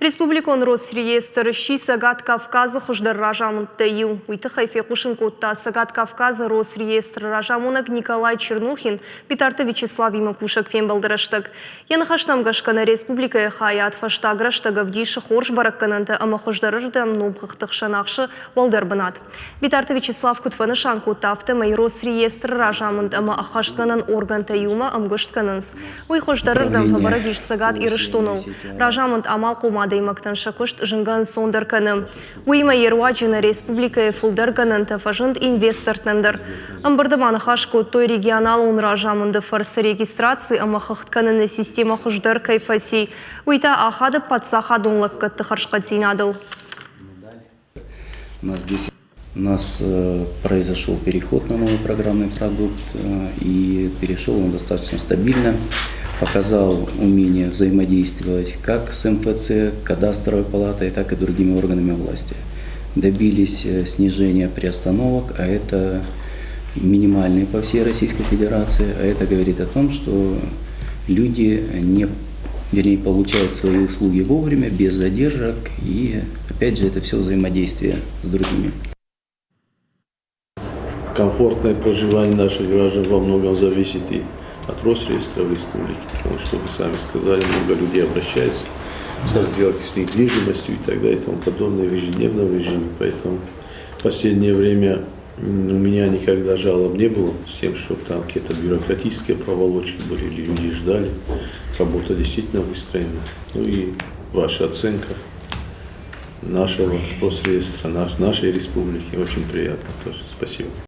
Республикон Росреестр Щи Сагат Кавказа хождар ражамунттаю. Уйты хайфе Кушинкотта Сагат Кавказа Росреестр ражамунак Николай Чернухин питарты Вячеслав Имакушек фен балдыраштык. Яны хаштамгашкана республика хаят фаштаграштага вдиші хорш бараккананты ама хождарырдам номхықтық шанақшы балдарбынат. Питарты Вячеслав Кутфаны Шанкотта автомай Росреестр ражамунд ама ахаштканан орган таюма амгыштканынс. Уй хождарырдам фабарадиш Сагат ирыштонул. Ражамунд амал комады Мактан шакышт жинган сондарканы. Уйма еруаджина республика фулдарганан тафажынд инвестортнандыр. Амбардаманы хашко той регионал он ражамынды фарсы регистрации амахахткананы система хуждар кайфаси. Уйта ахады патсаха донлык катты харшкатинадыл. У нас произошел переход на новый программный продукт, и перешел он достаточно стабильно. Показал умение взаимодействовать как с МФЦ, кадастровой палатой, так и другими органами власти. Добились снижения приостановок, а это минимальные по всей Российской Федерации, а это говорит о том, что люди получают свои услуги вовремя, без задержек, и опять же это все взаимодействие с другими. Комфортное проживание наших граждан во многом зависит и от Росреестра в республике, потому что, вы сами сказали, много людей обращаются со сделки с недвижимостью и так далее и тому подобное в ежедневном режиме. Поэтому в последнее время у меня никогда жалоб не было с тем, что там какие-то бюрократические проволочки были, или люди ждали. Работа действительно выстроена. Ну и ваша оценка нашего Росреестра, нашей республики очень приятна. Спасибо.